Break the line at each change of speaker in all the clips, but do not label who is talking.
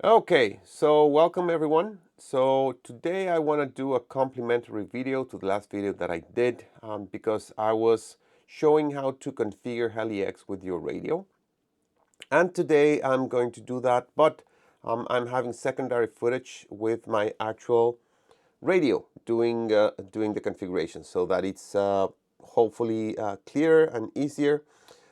Okay, so welcome everyone. So today I want to do a complimentary video to the last video that I did because I was showing how to configure Heli-X with your radio. And today I'm going to do that, but I'm having secondary footage with my actual radio doing the configuration so that it's hopefully clearer and easier.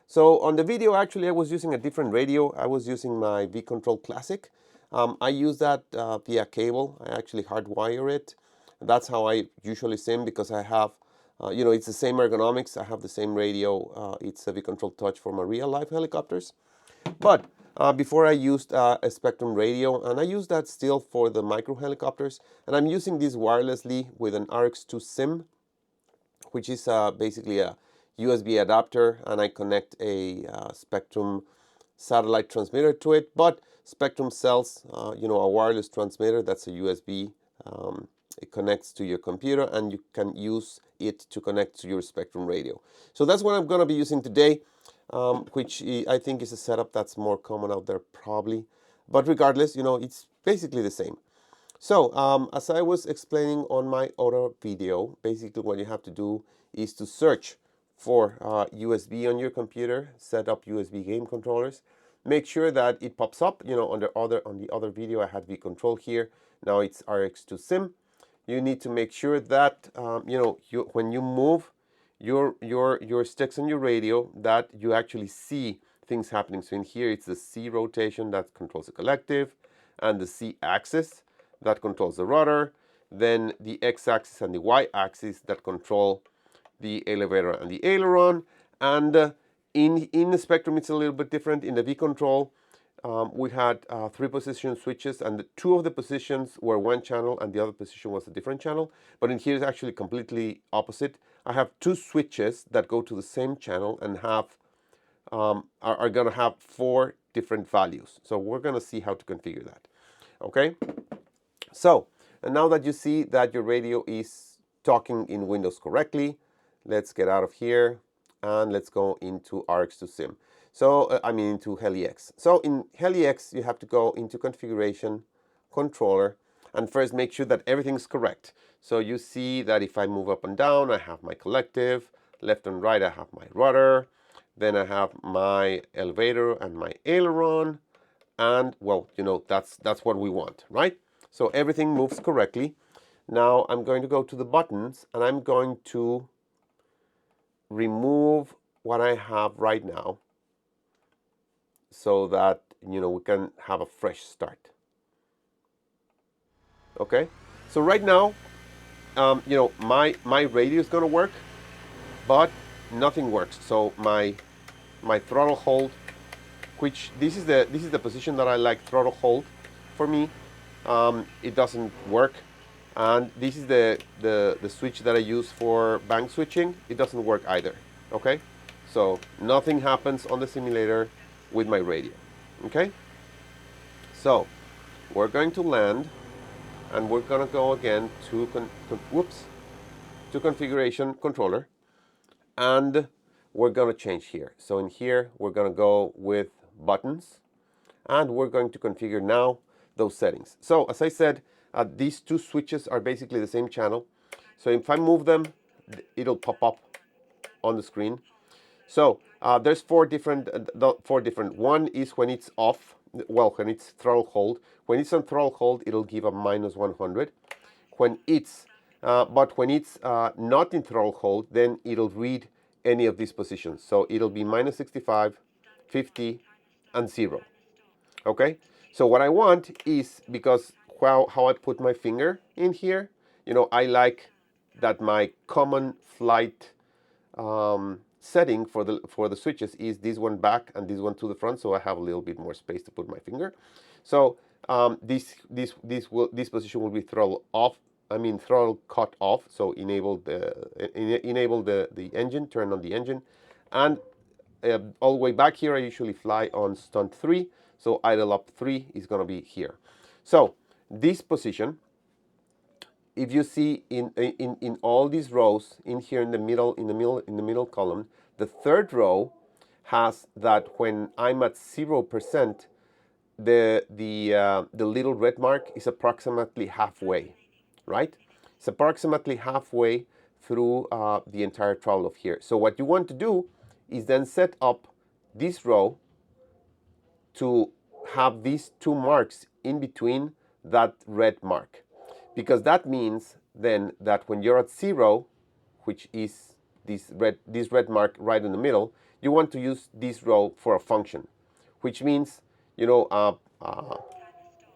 So on the video, actually, I was using a different radio. I was using my V-Control Classic. I use that via cable. I actually hardwire it. That's how I usually sim because I have, it's the same ergonomics. I have the same radio. It's a V-Control Touch for my real-life helicopters. But before I used a Spectrum radio, and I use that still for the micro helicopters. And I'm using this wirelessly with an RX2 SIM, which is basically a USB adapter, and I connect a Spectrum satellite transmitter to it. But Spectrum sells, a wireless transmitter that's a USB. It connects to your computer, and you can use it to connect to your Spectrum radio. So that's what I'm going to be using today, which I think is a setup that's more common out there probably. But regardless, it's basically the same. So as I was explaining on my other video, basically what you have to do is to search for USB on your computer, set up USB game controllers, make sure that it pops up. On the other video I had V-Control here. Now it's RX2 SIM. You need to make sure that when you move your sticks on your radio, that you actually see things happening. So in here it's the C rotation that controls the collective, and the C axis that controls the rudder, then the x-axis and the y-axis that control the elevator and the aileron. And in the Spectrum, it's a little bit different. In the V-Control, we had 3 position switches, and 2 of the positions were one channel and the other position was a different channel. But in here, it's actually completely opposite. I have 2 switches that go to the same channel and have are going to have 4 different values. So we're going to see how to configure that. Okay. So, and now that you see that your radio is talking in Windows correctly, let's get out of here and let's go into RX2 SIM. So, into Heli-X. So in Heli-X, you have to go into Configuration, Controller, and first make sure that everything's correct. So you see that if I move up and down, I have my collective, left and right, I have my rudder, then I have my elevator and my aileron, and well, that's what we want, right? So everything moves correctly. Now I'm going to go to the buttons and I'm going to remove what I have right now so that we can have a fresh start. Okay, so right now my radio is going to work, but nothing works. So my throttle hold, which this is the position that I like, throttle hold for me. It doesn't work, and this is the switch that I use for bank switching. It doesn't work either. Okay, so nothing happens on the simulator with my radio. Okay, so we're going to land, and we're going to go again to configuration controller, and we're going to change here. So in here we're going to go with buttons, and we're going to configure now those settings. So as I said, these 2 switches are basically the same channel. So if I move them, it'll pop up on the screen. So there's 4 different. One is when it's off. Well, when it's throttle hold. When it's on throttle hold, it'll give a -100. When it's not in throttle hold, then it'll read any of these positions. So it'll be -65, 50, and 0. Okay, so what I want is, because how I put my finger in here, I like that my common flight setting for the switches is this one back and this one to the front, so I have a little bit more space to put my finger. So this position will be throttle off. Throttle cut off. So enable the engine, turn on the engine, and all the way back here I usually fly on stunt 3. So idle up 3 is going to be here. So this position, if you see in all these rows in here in the middle column, the 3rd row has that when I'm at 0%, the little red mark is approximately halfway, right? It's approximately halfway through the entire travel of here. So what you want to do is then set up this row to have these two marks in between that red mark, because that means then that when you're at 0, which is this red mark right in the middle, you want to use this row for a function, which means, you know,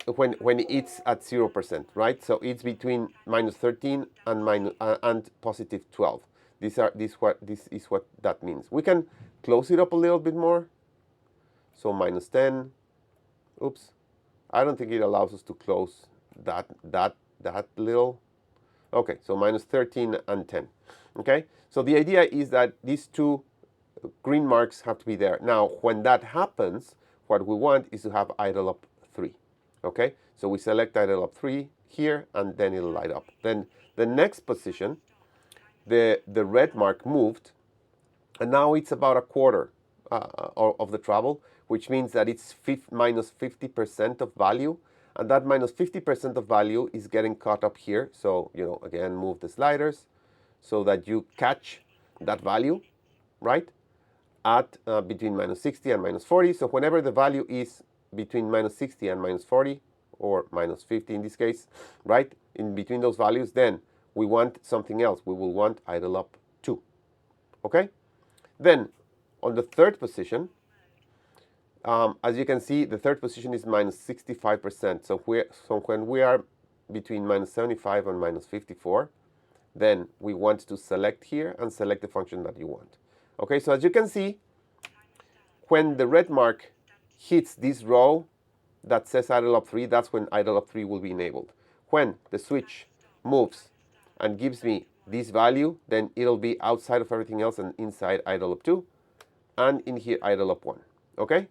when it's at 0%, right? So it's between -13 and +12. This is what that means. We can close it up a little bit more. So -10. Oops, I don't think it allows us to close that little. Okay, so -13 and 10. Okay, so the idea is that these two green marks have to be there. Now, when that happens, what we want is to have idle up 3. Okay, so we select idle up 3 here, and then it'll light up. Then the next position, the red mark moved, and now it's about a quarter of the travel, which means that it's minus 50% of value, and that minus 50% of value is getting caught up here. So, you know, again, move the sliders so that you catch that value, right, at between -60 and -40. So whenever the value is between -60 and -40, or -50 in this case, right, in between those values, then we want something else. We will want idle up 2. Okay? Then, on the third position, as you can see, the third position is -65%. So when we are between -75 and -54, then we want to select here and select the function that you want. Okay, so as you can see, when the red mark hits this row that says idle up 3, that's when idle up 3 will be enabled. When the switch moves and gives me this value, then it'll be outside of everything else and inside idle up 2, and in here idle up 1. Okay?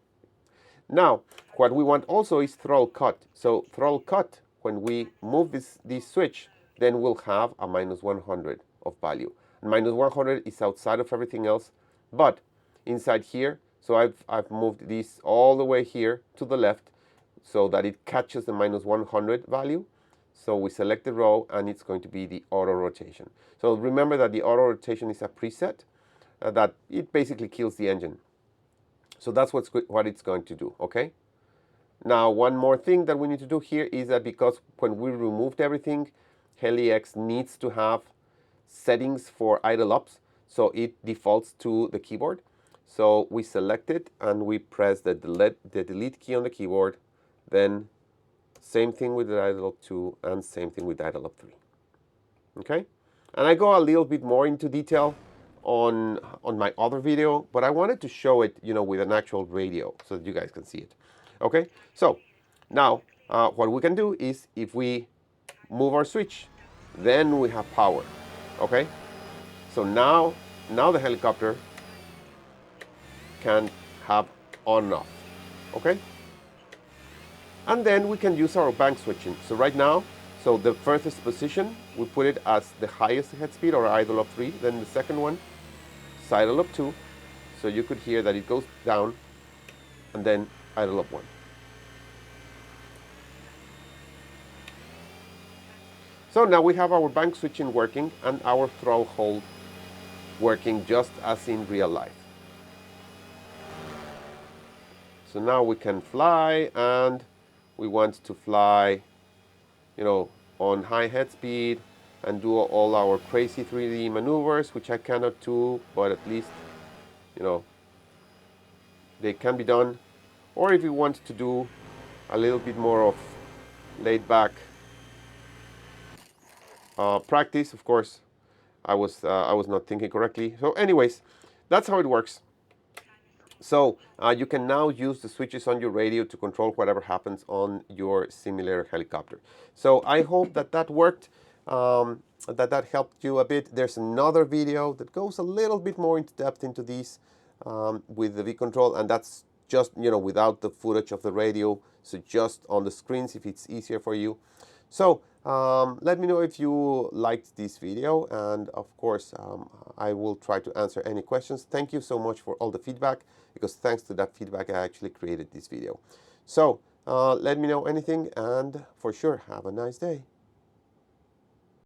Now, what we want also is throttle cut. So throttle cut, when we move this switch, then we'll have a -100 of value. And -100 is outside of everything else, but inside here, so I've moved this all the way here to the left so that it catches the -100 value. So we select the row, and it's going to be the auto rotation. So remember that the auto rotation is a preset that it basically kills the engine. So that's what it's going to do, okay? Now, one more thing that we need to do here is that because when we removed everything, Heli-X needs to have settings for idle ups, so it defaults to the keyboard. So we select it, and we press the delete key on the keyboard. Then same thing with the idle up 2, and same thing with idle up 3. Okay? And I go a little bit more into detail on my other video, but I wanted to show it, you know, with an actual radio so that you guys can see it. Okay? So now what we can do is, if we move our switch, then we have power. Okay? So now the helicopter can have on and off. Okay? And then we can use our bank switching. So right now, so the furthest position, we put it as the highest head speed, or idle up 3. Then the second one, idle up 2. So you could hear that it goes down, and then idle up 1. So now we have our bank switching working and our throttle hold working just as in real life. So now we can fly, and we want to fly, you know, on high head speed and do all our crazy 3D maneuvers, which I cannot do, but at least, you know, they can be done. Or if you want to do a little bit more of laid back practice, of course, I was not thinking correctly. So anyways, that's how it works. So you can now use the switches on your radio to control whatever happens on your simulator helicopter. So I hope that worked, that helped you a bit. There's another video that goes a little bit more into depth into these with the V-Control, and that's just, you know, without the footage of the radio, so just on the screens if it's easier for you. So let me know if you liked this video, and of course I will try to answer any questions. Thank you so much for all the feedback, because thanks to that feedback I actually created this video. So Let me know anything, and for sure, have a nice day.